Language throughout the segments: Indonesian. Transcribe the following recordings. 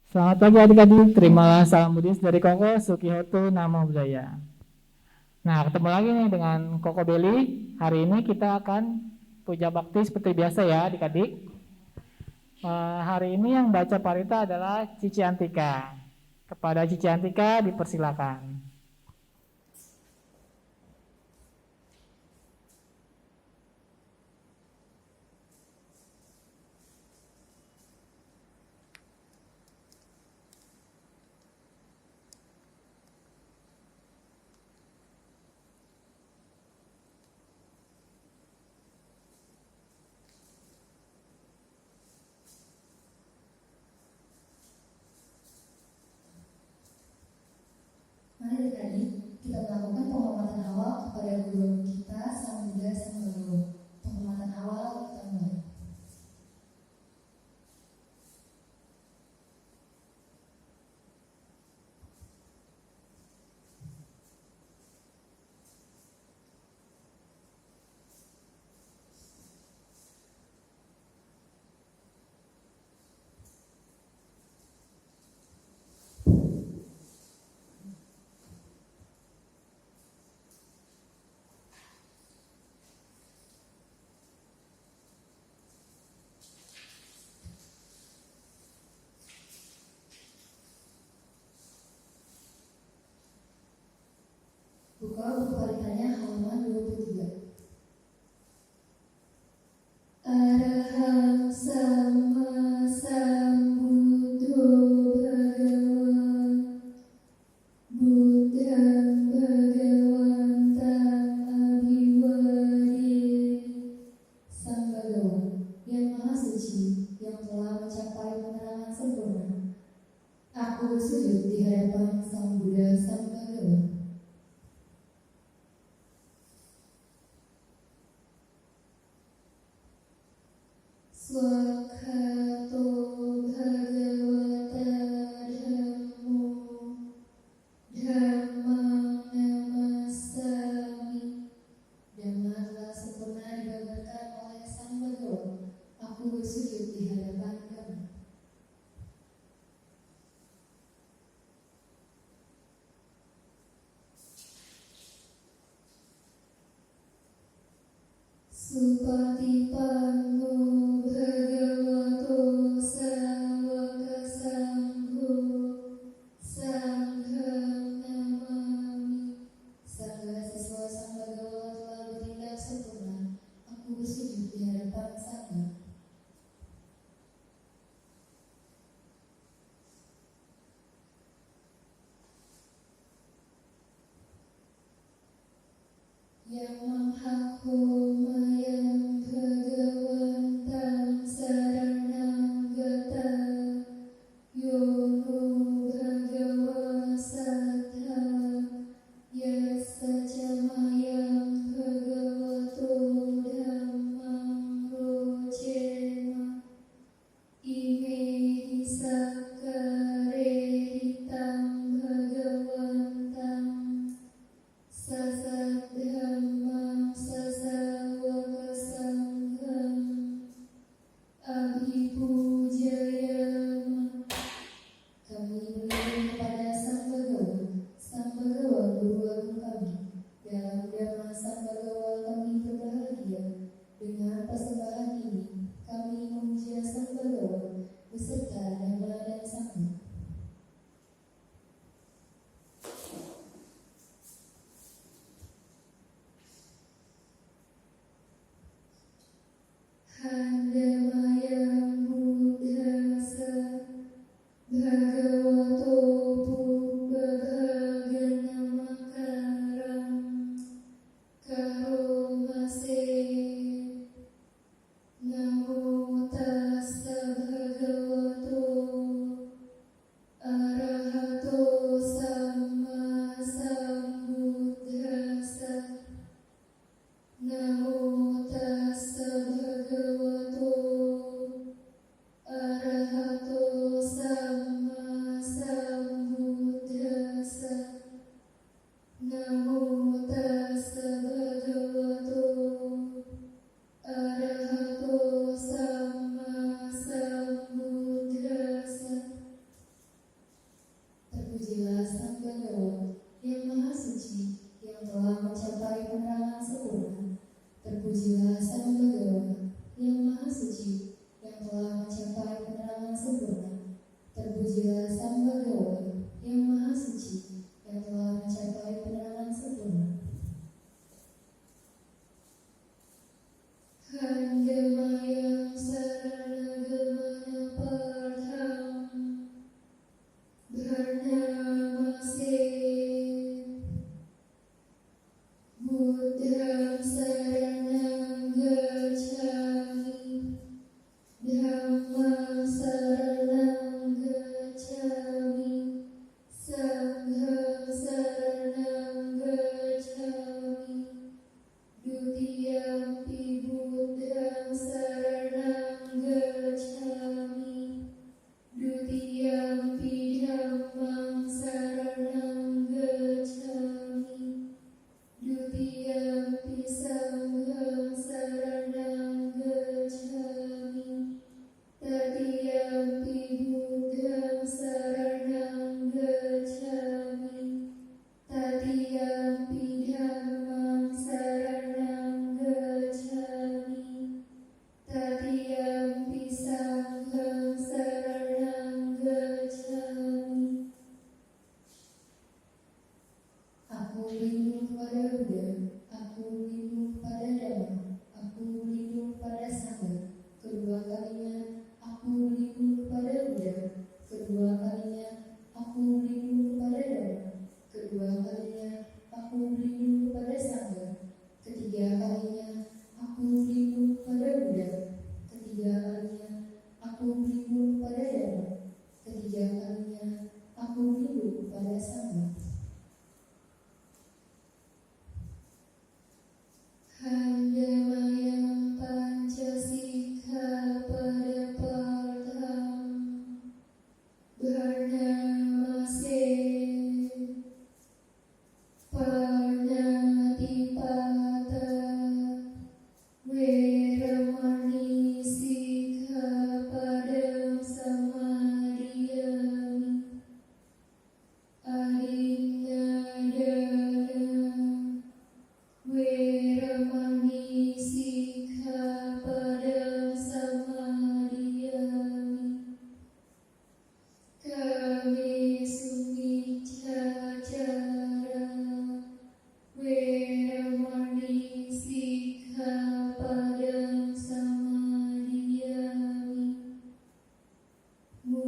Selamat pagi adik-adik, terimalah salam Buddhis dari Koko Sukihoto Namo Buddhaya. Nah, ketemu lagi nih dengan Koko Beli. Hari ini kita akan puja bakti seperti biasa ya adik-adik. Hari ini yang baca parita adalah Cici Antika. Kepada Cici Antika dipersilakan. Mari adik-adik, kita melakukan penghormatan awal kepada guru kita, Sang Buddha, Sang Guru. Penghormatan awal kita mulai. Buka buku paritanya halaman 23. Arahang Sama Sambuddho Bhagawan Buddhang Bhagawantang Abhiwadhe. Sang Bhagawan yang Maha Suci, yang telah mencapai penerangan sempurna, aku bersujud di hadapan Sang Buddha, Sang Bhagawan. Swakato Bhagavata Dhammo Dhammang Namasami. Dhamma telah sempurna dibabarkan oleh Sang Bhagawan. Aku bersujud di hadapan Dhamma. Supatipanno Bhagavato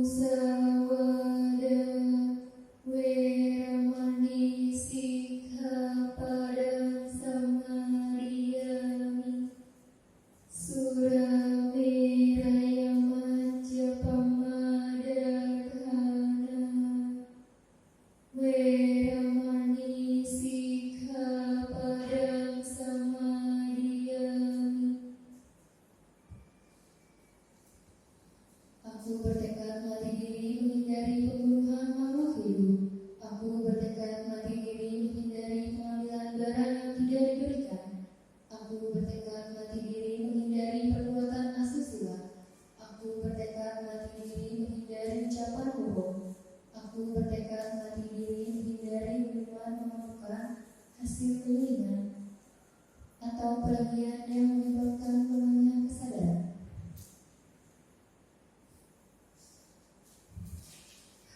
musawada weramani sikkhapadang samadhiyami surameraya majjapamadatthana weramani sikkhapadang samadhiyami. Aku bertekad mati diri menghindari pembunuhan makhluk hidup. Aku bertekad mati diri menghindari pengambilan barang yang tidak diberikan. Aku bertekad mati diri menghindari perbuatan asusila. Aku bertekad mati diri menghindari ucapan bohong. Aku bertekad mati diri menghindari minuman memabukkan, hasil kelingan, atau pergian yang menyebabkan lemahnya kesadaran.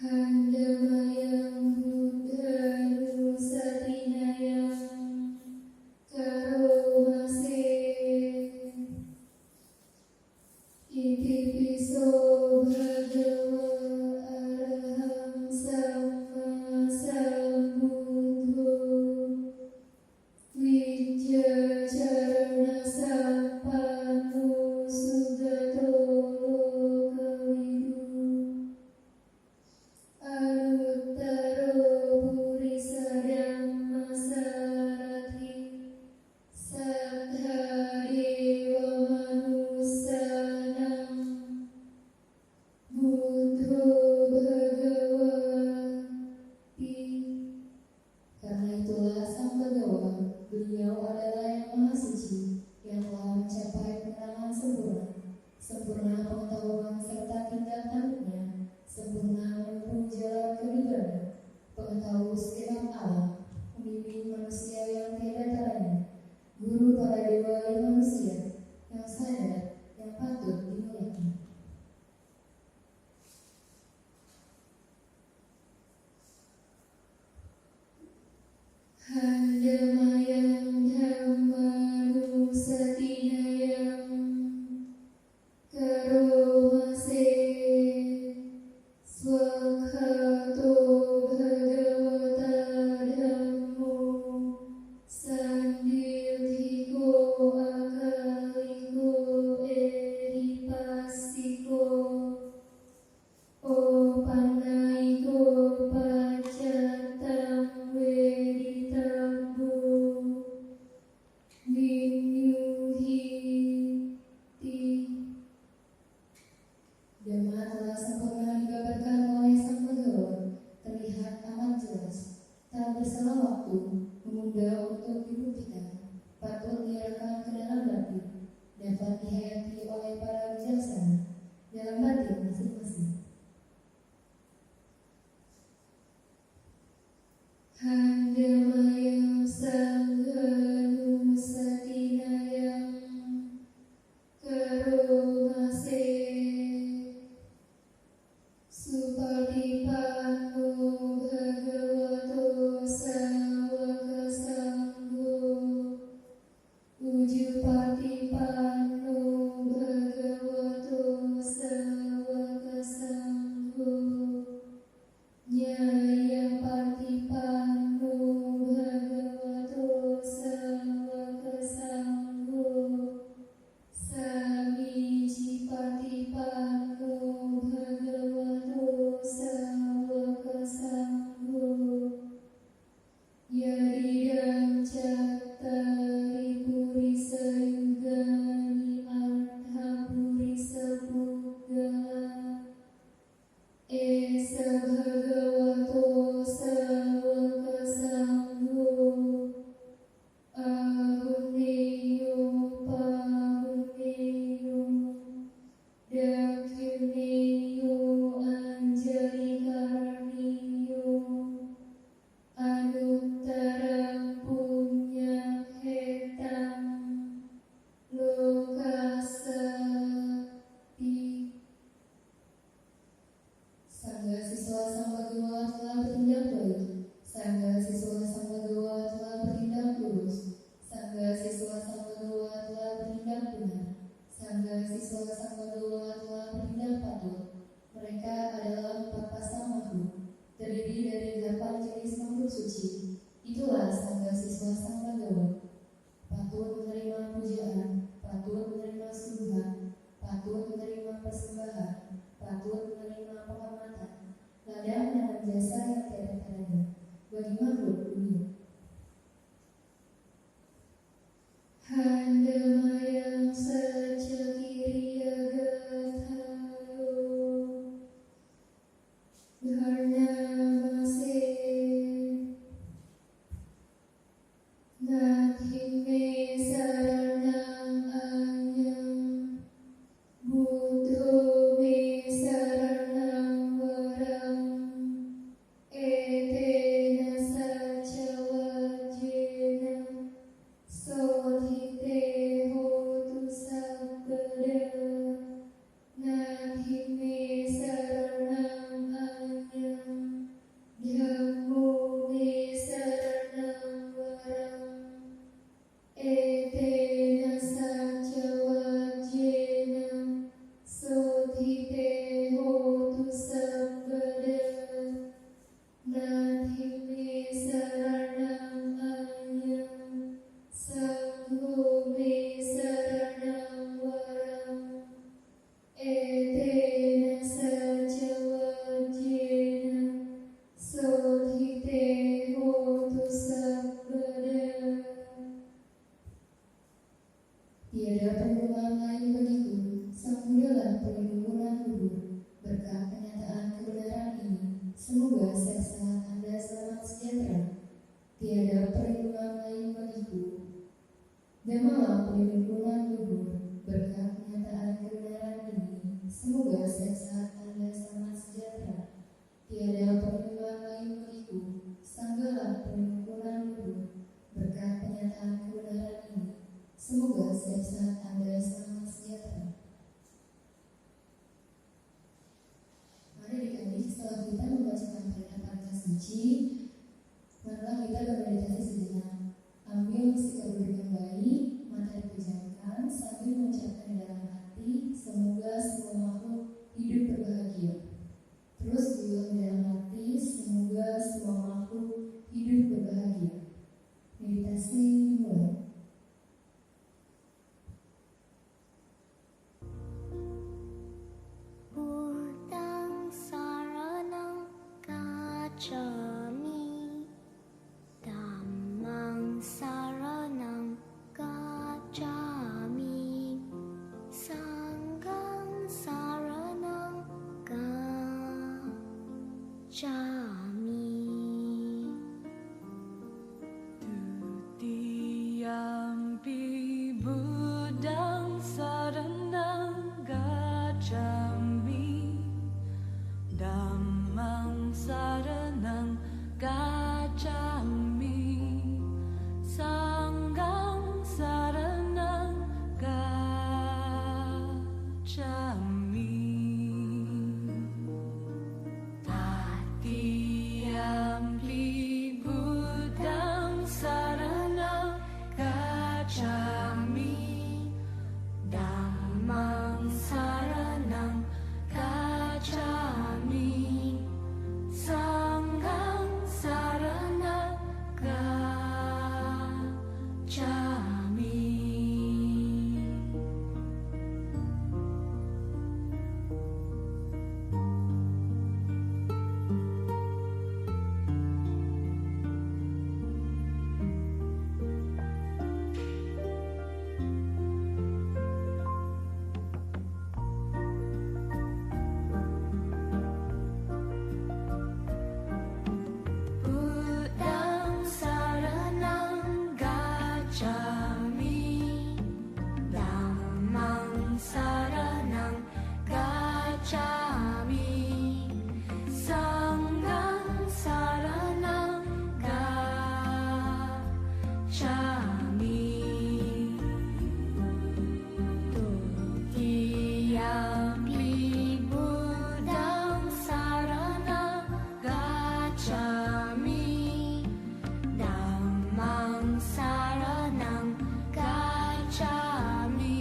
Handamayang buddhanu satinayang karomase iti piso bhagawa arahang samma sambuddho vijja charana sampano sugato lokavidu anuttaro purisa dhamma sarathi saddha dewa manusanam buddho bhagavati. Karena itulah Sang Bhagawa, beliau adalah yang maha suci, yang telah mencapai kemenangan sempurna, sempurna pengetahuan serta tindak tanduknya, sempurna menempuh jalan keibadah, pengetahui segenap alam, pembimbing manusia yang tiada taranya, guru para dewa dan manusia, yang sadar, yang patut dimuliakan. Handamayang dhammanu satinayang karomase swakhato bhagavata dhammo sandildhiko akaliko eripassiko opanaiko pacatam weditambo vinyuhiti. Dhamma telah sempurna digambarkan oleh Sang Bhagawa, terlihat amat jelas, tak berselang waktu, mudah untuk dibuktikan, patut diarahkan ke dalam batin, dapat dihayati oleh para bijaksana dalam batin masing-masing. Handamayang sanghanu satinayang karomase supatipanno bhagavato sawaka sangho ujupatipanno bhagavato sawaka sangho nyayapatipanno bhagavato sawaka sangho samijipatipanno bhagavato sawaka sangho yadidam cattari purisa yugani artha purisa puggala esa bhagavato sawaka sangho ahunneyo pahunneyo dakyuneyo anjalikarniyo anuttaram punya hetam lokasati. Sangga siswa Sang Bhagawa telah bertindak baik. Sangga siswa Sang Bhagawa telah bertindak lurus. Sangga siswa Sang Bhagawa telah bertindak benar. Sangga siswa Sang Bhagawa telah bertindak patut. Mereka jenis makhluk suci. Itulah sangga siswa sang Pandawa. Patuh menerima pujaan, patuh menerima suguhan, patuh menerima persembahan, patuh menerima penghormatan, ladang dan jasa yang tiada taranya bagi makhluk dunia. Handamayang secakiriya gathayo Dharnamase Nathime saranang anyam Buddho me saranang waram Etena sacawajena Sodhite hotu sabbada Nathime saranang anyam Dhammo me saranang waram Etena sacawajena Sodhite hotu sabbada Nathime saranang anyam Sangho me saranang waram Etena sacawajena Sodhite hotu sabbada. Tiada perlindungan lain bagiku, Sang Buddhalah perlindungan luhur. Berkat kenyataan kebenaran ini, semoga sehat Anda selamat sejahtera. Tiada perlindungan lain bagiku. Dhammalah perlindungan luhur. Berkat kenyataan kebenaran ini, semoga sehat Anda selamat sejahtera. Tiada perlindungan lain bagiku. Sanggalah perlindungan luhur. Berkat kenyataan kebenaran ini, semoga sehat Anda selamat sejahtera. Mari adik-adik, setelah kita membacakan perintah suci, marilah kita bermeditasi sejenak. Ambil sikap duduk yang baik, mata dipejamkan sambil mengucapkan di dalam hati, semoga semua makhluk hidup berbahagia. Terus diulang di dalam hati, semoga semua makhluk hidup berbahagia. Meditasi mulai. Buddhang saranang gacchami, Dhammang saranang gacchami, Sanghang saranang gacchami. Tutiyampi Buddhang saranang gacchami, Dhammang saranang gacchami, Sanghang saranang gacchami. Tatiyampi Buddhang saranang gacchami, Dhammang saranang gacchami, Sanghang saranang gacchami. Buddhang saranang gacchami, Dhammang saranang gacchami, Sanghang saranang gacchami. Tutiyampi Buddhang saranang gacchami, Dhammang saranang gacchami,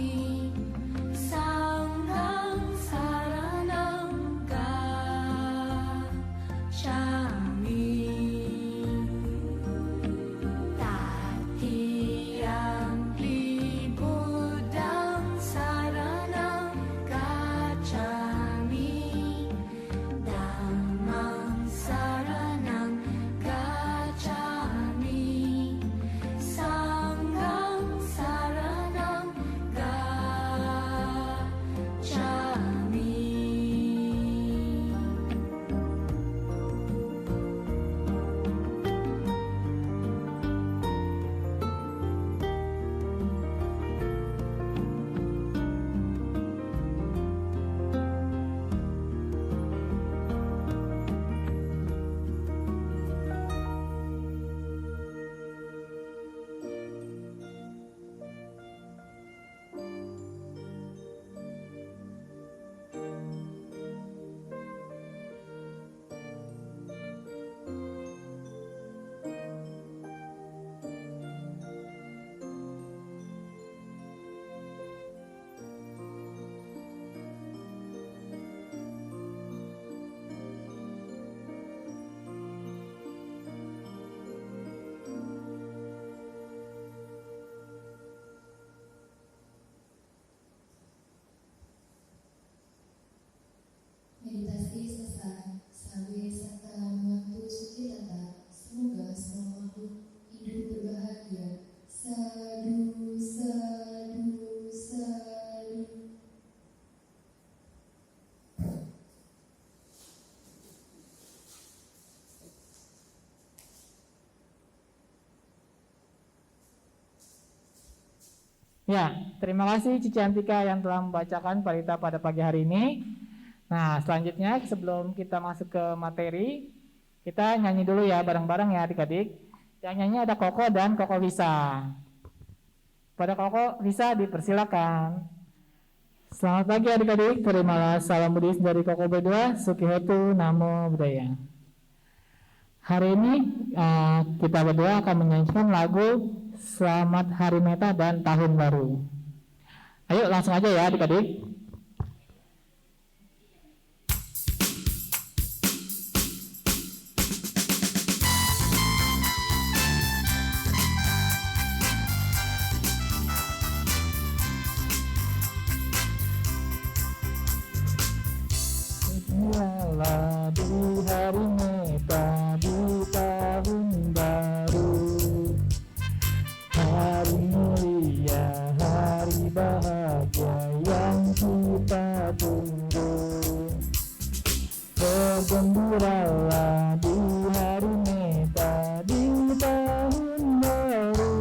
Ya, terima kasih Cici Antika yang telah membacakan Parita pada pagi hari ini. Nah, selanjutnya sebelum kita masuk ke materi, kita nyanyi dulu ya bareng-bareng ya adik-adik. Yang nyanyi ada Koko dan Koko Visa. Pada Koko Visa dipersilakan. Selamat pagi adik-adik, terimalah salam Buddhis dari Koko berdua, Sukihotu Namo Buddhaya. Hari ini kita berdua akan menyanyikan lagu Selamat Hari Meta dan Tahun Baru. Ayo langsung aja ya adik-adik. Bismillah di hari Meta di tahun baru, hari mulia, hari bahagia yang kita tunggu. Bergembiralah di hari Meta di tahun baru,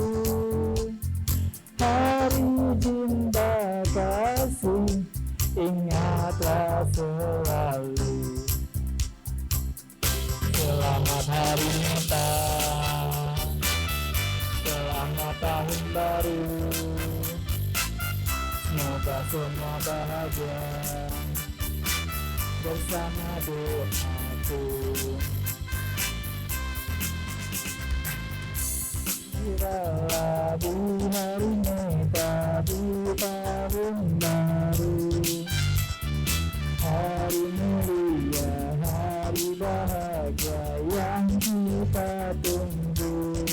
hari cinta kasih, ingatlah selalu. Selamat hari Meta, selamat tahun baru, semoga semua bahagia bersama doaku. Gembiralah di hari Meta di tahun baru, hari mulia, hari bahagia yang kita tunggu.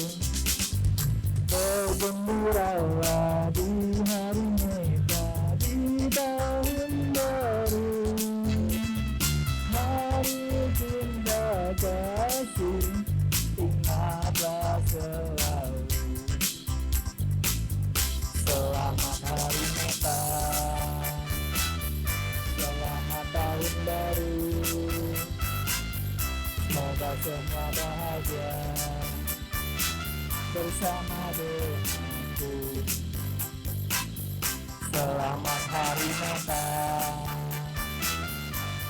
Bergembiralah di hari Meta di tahun baru, hari cinta kasih, ingatlah selalu. Selamat hari Meta, selamat tahun baru, semoga semua bahagia bersama doaku. Selamat hari Meta,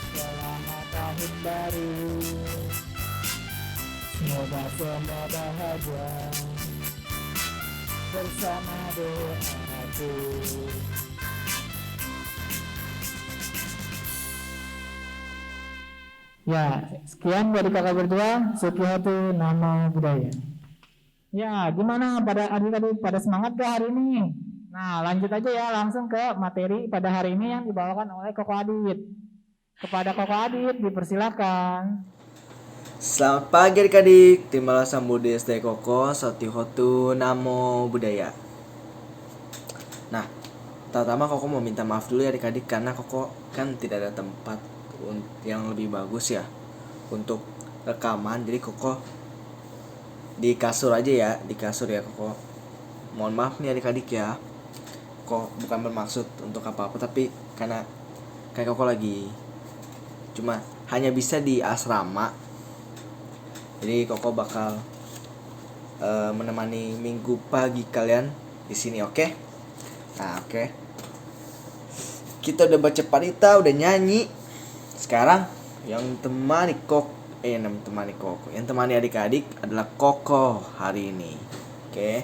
selamat tahun baru, semoga semua bahagia bersama doaku. Ya, sekian dari kakak berdua. Sukihotu Namo Buddhaya. Ya, gimana pada adik-adik pada semangat ke hari ini? Nah, lanjut aja ya langsung ke materi pada hari ini yang dibawakan oleh Koko Adit. Kepada Koko Adit dipersilakan. Selamat pagi adik-adik, terimalah sambudi SD Koko, Sukihotu Namo Buddhaya. Nah, pertama Koko mau minta maaf dulu ya adik-adik, karena Koko kan tidak ada tempat yang lebih bagus ya untuk rekaman. Jadi Koko di kasur aja ya, di kasur ya Koko. Mohon maaf nih adik-adik ya, Koko bukan bermaksud untuk apa-apa, tapi karena kayak Koko lagi cuma hanya bisa di asrama. Jadi Koko bakal menemani minggu pagi kalian di sini, oke? Nah, oke. Kita udah baca parita, udah nyanyi. Sekarang yang temani adik-adik adalah Koko hari ini. Oke.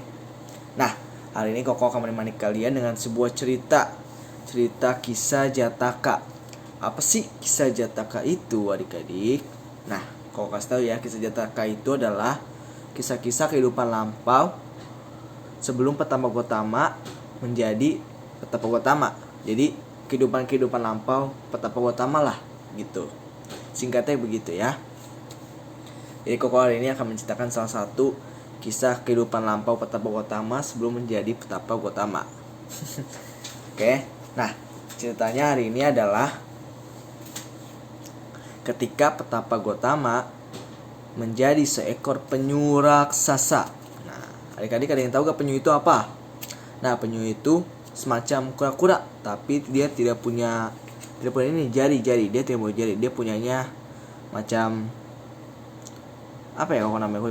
Nah, hari ini Koko akan menemani kalian dengan sebuah cerita kisah Jataka. Apa sih kisah Jataka itu adik-adik? Nah, Koko kasih tahu ya, kisah Jataka itu adalah kisah-kisah kehidupan lampau sebelum Petapa Gotama menjadi Petapa Gotama. Jadi kehidupan lampau Petapa Gotama lah gitu. Singkatnya begitu ya. Jadi Koko hari ini akan menceritakan salah satu kisah kehidupan lampau Petapa Gotama sebelum menjadi Petapa Gotama. Oke. Nah, ceritanya hari ini adalah ketika Petapa Gotama menjadi seekor penyu raksasa. Nah, adik-adik ada yang tahu gak penyu itu apa? Nah, penyu itu semacam kura-kura, tapi dia tidak punya ini jari-jari. Dia tidak punya jari. Dia punyanya macam apa ya Koko namanya?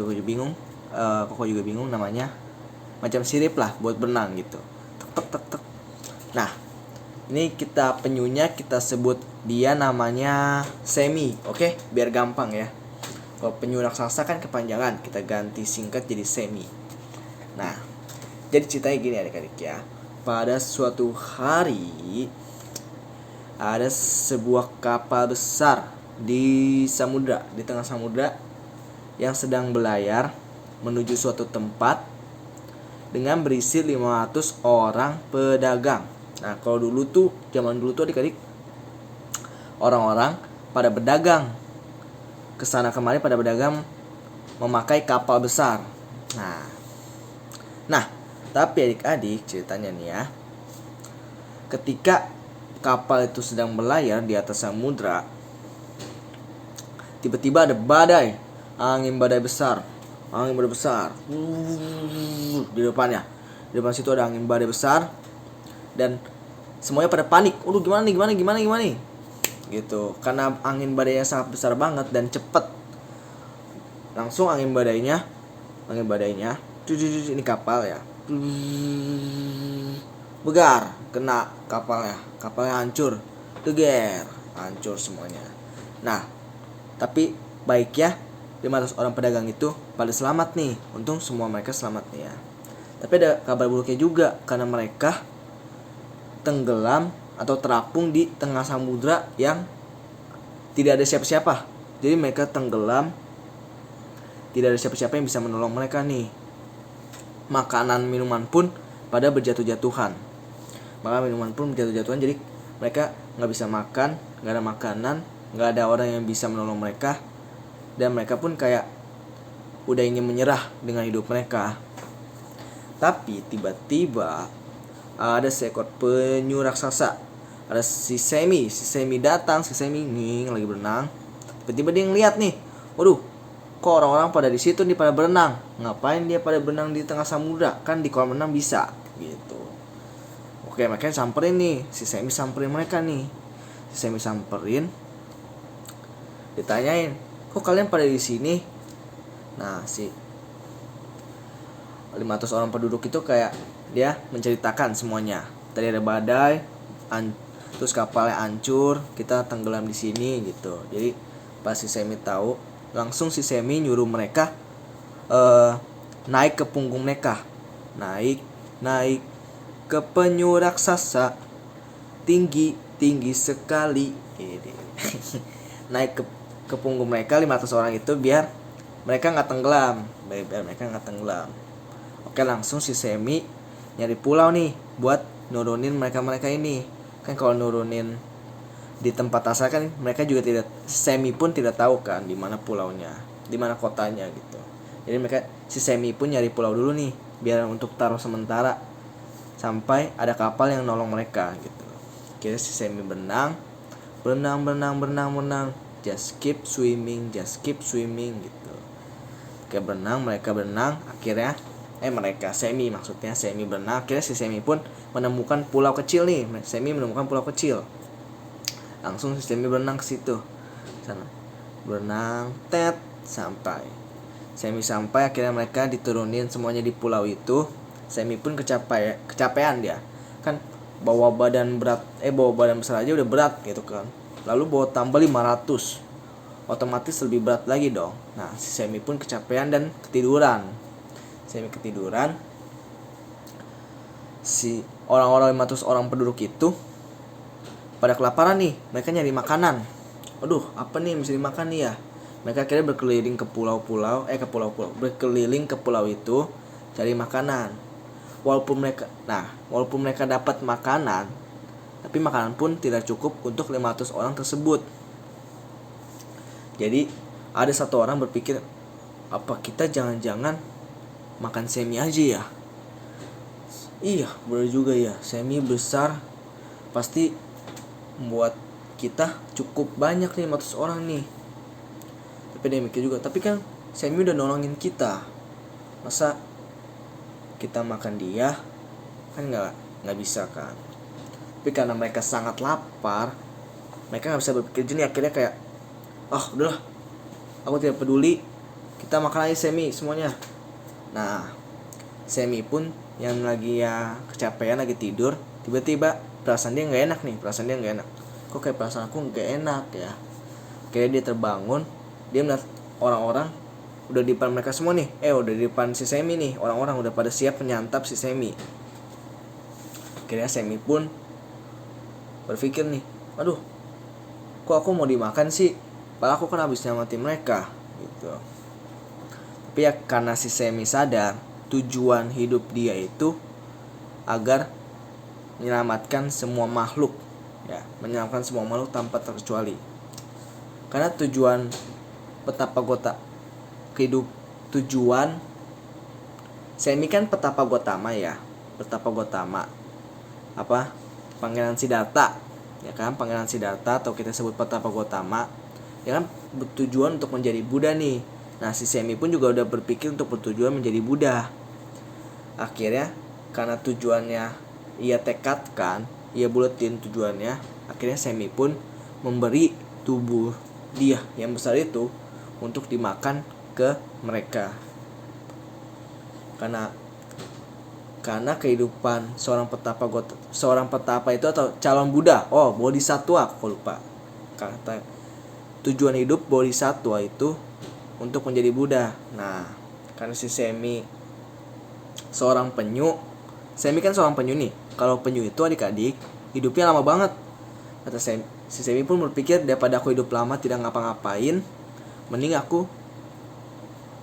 Koko juga bingung namanya. Macam sirip lah buat berenang gitu. tek tek tek. Nah, ini kita penyunya kita sebut dia namanya Semi, oke? Biar gampang ya. Kalau penyu raksasa kan kepanjangan, kita ganti singkat jadi Semi. Nah, jadi ceritanya gini adik-adik ya. Pada suatu hari ada sebuah kapal besar di samudra, di tengah samudra yang sedang berlayar menuju suatu tempat dengan berisi 500 orang pedagang. Nah, kalau dulu tuh, zaman dulu tuh adik-adik, orang-orang pada berdagang kesana kemari, pada berdagang memakai kapal besar. Nah, tapi adik-adik ceritanya nih ya, ketika kapal itu sedang berlayar di atas samudra, tiba-tiba ada badai, angin badai besar di depannya. Di depan situ ada angin badai besar dan semuanya pada panik. Gimana nih? Gitu. Karena angin badainya sangat besar banget dan cepat. Langsung angin badainya ini kapal ya. Begar, kena kapalnya hancur, hancur semuanya. Nah, tapi baik ya, 500 orang pedagang itu pada selamat nih. Untung semua mereka selamat nih ya. Tapi ada kabar buruknya juga, karena mereka tenggelam atau terapung di tengah samudra yang tidak ada siapa-siapa. Jadi mereka tenggelam, tidak ada siapa-siapa yang bisa menolong mereka nih. Makanan minuman pun pada berjatuh-jatuhan. Jadi mereka nggak bisa makan, nggak ada makanan, nggak ada orang yang bisa menolong mereka, dan mereka pun kayak udah ingin menyerah dengan hidup mereka. Tapi tiba-tiba ada seekor penyu raksasa. Ada si Semi datang, si Semi lagi berenang. Tiba-tiba dia ngeliat nih, waduh, kok orang-orang pada di situ nih pada berenang? Ngapain dia pada berenang di tengah samudra? Kan di kolam renang bisa, gitu. Oke, mereka samperin nih, si Semi samperin mereka nih. Si Semi samperin, ditanyain, kok kalian pada di sini? Nah, si 500 orang penduduk itu kayak dia menceritakan semuanya. Tadi ada badai, terus kapalnya hancur, kita tenggelam di sini gitu. Jadi pas si Semi tahu, langsung si Semi nyuruh mereka naik ke punggung mereka. Naik ke penyu raksasa, tinggi sekali. Naik ke punggung mereka 500 orang itu biar mereka nggak tenggelam. Oke, langsung si Semi nyari pulau nih buat nurunin mereka ini. Kan kalau nurunin di tempat asal kan mereka juga tidak, Semi pun tidak tahu kan di mana pulaunya, di mana kotanya gitu. Jadi si Semi pun nyari pulau dulu nih biar untuk taruh sementara sampai ada kapal yang nolong mereka gitu. Kira si Semi berenang, just keep swimming gitu. Mereka berenang, akhirnya Semi berenang, akhirnya si Semi pun menemukan pulau kecil nih. Langsung si Semi berenang ke situ. Sana. Berenang, sampai. Semi sampai, akhirnya mereka diturunin semuanya di pulau itu. Semi pun kecapean dia. Kan bawa badan besar aja udah berat gitu kan. Lalu bawa tambah 500. Otomatis lebih berat lagi dong. Nah, si Semi pun kecapean dan ketiduran. Si orang-orang 500 orang penduduk itu pada kelaparan nih, mereka nyari makanan. Aduh, apa nih yang bisa dimakan nih ya? Mereka akhirnya berkeliling ke pulau-pulau itu cari makanan. Walaupun mereka dapat makanan, tapi makanan pun tidak cukup untuk 500 orang tersebut. Jadi ada satu orang berpikir, apa kita jangan-jangan makan Semi aja ya? Iya, benar juga ya. Semi besar, pasti membuat kita cukup banyak nih 500 orang nih. Tapi dia mikir juga, tapi kan Semi udah nolongin kita, masa kita makan dia? Kan nggak bisa kan. Tapi karena mereka sangat lapar, mereka nggak bisa berpikir jernih. Akhirnya kayak, udahlah, aku tidak peduli, kita makan aja Semi semuanya. Nah, Semi pun yang lagi ya kecapean, lagi tidur, tiba-tiba perasaan dia nggak enak nih, kok kayak perasaan aku nggak enak ya. Kayak dia terbangun, dia melihat orang-orang udah di depan mereka semua nih, udah di depan si Semi nih, orang-orang udah pada siap menyantap si Semi. Akhirnya Semi pun berpikir nih, aduh, kok aku mau dimakan sih, padahal aku kan habis nyelamatin mereka gitu. Tapi ya karena si Semi sadar tujuan hidup dia itu agar menyelamatkan semua makhluk, ya, menyelamatkan semua makhluk tanpa terkecuali. Karena tujuan tujuan Semi kan Petapa Gotama ya, apa, Pangeran Siddhartha, ya kan, Pangeran Siddhartha atau kita sebut Petapa Gotama, ya kan, bertujuan untuk menjadi Buddha nih. Nah, si Semi pun juga udah berpikir untuk bertujuan menjadi Buddha. Akhirnya karena tujuannya ia tekadkan, ia buletin tujuannya, akhirnya Semi pun memberi tubuh dia yang besar itu untuk dimakan ke mereka. Karena kehidupan seorang petapa itu atau calon Buddha, bodhisattva, aku lupa. Kata tujuan hidup bodhisattva itu untuk menjadi Buddha. Nah, karena si Semi seorang penyu, Semi kan seorang penyu nih. Kalau penyu itu adik-adik hidupnya lama banget. Kata si Semi pun berpikir, daripada aku hidup lama tidak ngapa-ngapain, mending aku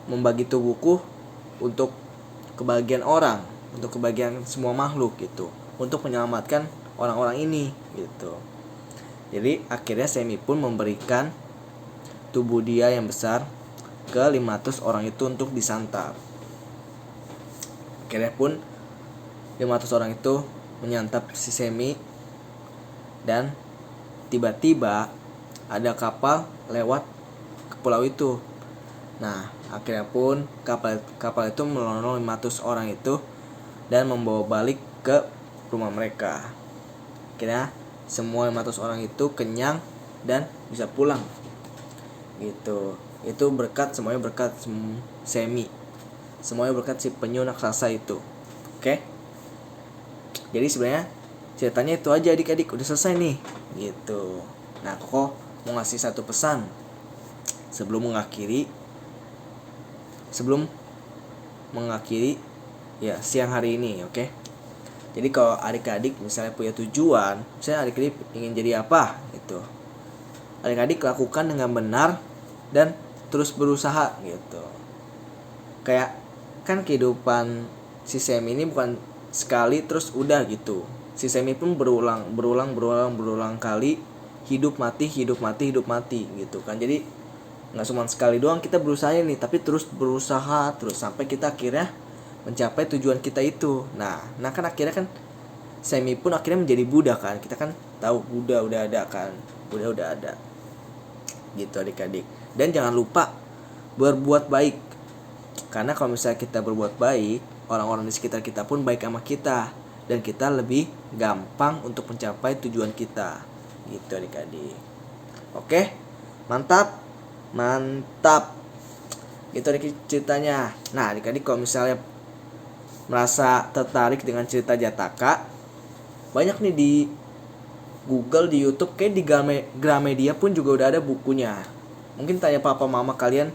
membagi tubuhku untuk kebagian orang, untuk kebagian semua makhluk gitu, untuk menyelamatkan orang-orang ini gitu. Jadi akhirnya Semi pun memberikan tubuh dia yang besar ke 500 orang itu untuk disantap. Akhirnya pun 500 orang itu menyantap si Semi, dan tiba-tiba ada kapal lewat ke pulau itu. Nah, akhirnya pun kapal itu melonol 500 orang itu dan membawa balik ke rumah mereka. Akhirnya semua 500 orang itu kenyang dan bisa pulang. Gitu. Itu semuanya berkat Semi. Semuanya berkat si penyu raksasa itu. Oke? Jadi sebenarnya ceritanya itu aja adik-adik, udah selesai nih. Gitu. Nah, Koko mau ngasih satu pesan sebelum mengakhiri ya siang hari ini, oke? Jadi kalau adik-adik misalnya punya tujuan, misalnya adik-adik ingin jadi apa gitu, adik-adik lakukan dengan benar dan terus berusaha gitu. Kayak kan kehidupan si Semi ini bukan sekali terus udah gitu. Si Semi pun berulang kali hidup mati gitu kan. Jadi nggak cuma sekali doang kita berusaha nih, tapi terus berusaha terus sampai kita akhirnya mencapai tujuan kita itu. Nah kan akhirnya kan Semi pun akhirnya menjadi Buddha kan. Kita kan tahu Buddha udah ada gitu adik-adik. Dan jangan lupa berbuat baik, karena kalau misalnya kita berbuat baik, orang-orang di sekitar kita pun baik sama kita, dan kita lebih gampang untuk mencapai tujuan kita gitu adik-adik. Oke, mantap gitu adik ceritanya. Nah adik-adik kalau misalnya merasa tertarik dengan cerita Jataka, banyak nih di Google, di YouTube, kayak di Gramedia pun juga udah ada bukunya. Mungkin tanya papa mama kalian,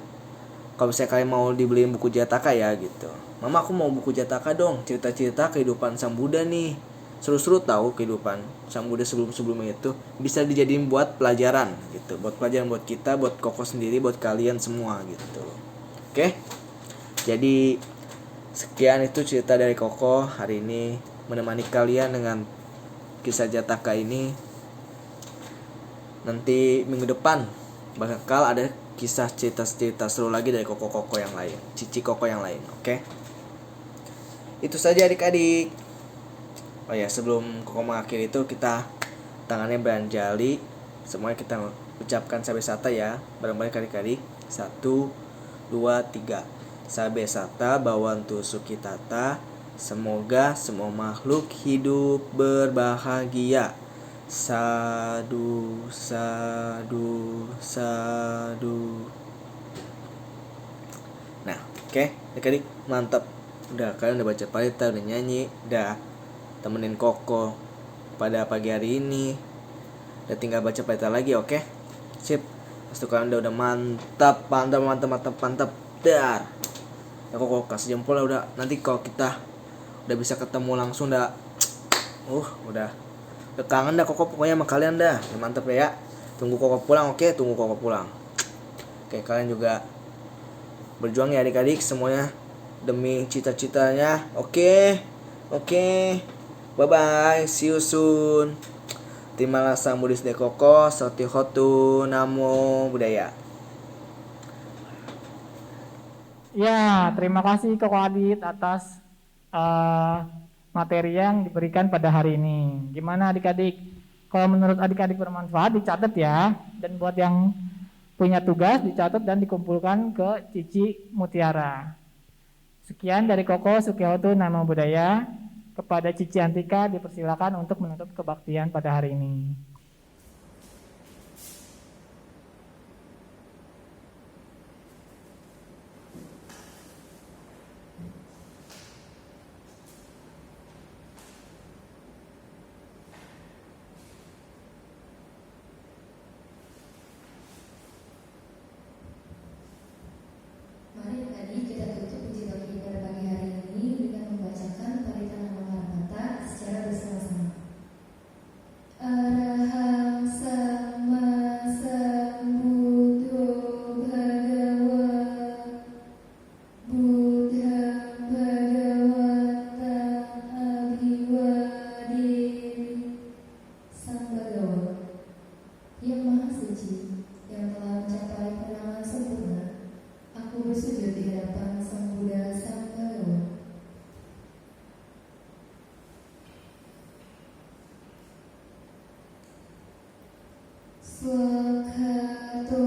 kalau misalnya kalian mau dibeliin buku Jataka ya gitu. Mama aku mau buku Jataka dong, cerita-cerita kehidupan Sang Buddha nih. Seru-seru tahu kehidupan Sang Buddha sebelum-sebelumnya itu, bisa dijadiin buat pelajaran gitu. Buat pelajaran buat kita, buat Koko sendiri, buat kalian semua gitu. Oke? Jadi sekian itu cerita dari Koko hari ini, menemani kalian dengan kisah Jataka ini. Nanti minggu depan bakal ada kisah cerita seru lagi dari Koko yang lain, Cici Koko yang lain. Oke? Itu saja adik-adik. Oh ya, sebelum Koko mengakhiri itu, kita tangannya beranjali, semuanya kita ucapkan sabe sata ya, bareng-bareng adik-adik. 1, 2, 3. Sabe sata bawantu sukitata, semoga semua makhluk hidup berbahagia. Sadu, sadu, sadu. Nah, oke, adik-adik, mantap. Udah, kalian udah baca parita, udah nyanyi, udah temenin Koko pada pagi hari ini. Udah tinggal baca parita lagi, oke? Sip. Pasti kalian udah mantap. Dar. Ya Koko kasih jempol lah udah. Nanti kalau kita udah bisa ketemu langsung udah udah kangen dah Koko pokoknya sama kalian dah. Udah mantap ya. Tunggu Koko pulang, oke? Tunggu Koko pulang. Oke, kalian juga berjuang ya adik-adik semuanya demi cita-citanya. Oke. Bye bye. See you soon. Terima kasih Mudis de Koko, Soti Hotu, Namo Buddhaya. Ya, terima kasih Koko Adit atas materi yang diberikan pada hari ini. Gimana adik-adik? Kalau menurut adik-adik bermanfaat, dicatat ya. Dan buat yang punya tugas, dicatat dan dikumpulkan ke Cici Mutiara. Sekian dari Koko Sukihotu Namo Buddhaya. Kepada Cici Antika dipersilakan untuk menutup kebaktian pada hari ini. Mari adik-adik kita tutup puji bakti pada pagi hari ini dengan membacakan parita nama Maranatha secara bersama-sama. Arahang sama sambuddho bhagawa Buddhang bhagavata abhiwadiri Sang Bhagawa yang Maha Suci, yang telah mencapai kemenangan sempurna, aku bersujud di hadapan Sang Buddha Sang Bhagawa. Swakato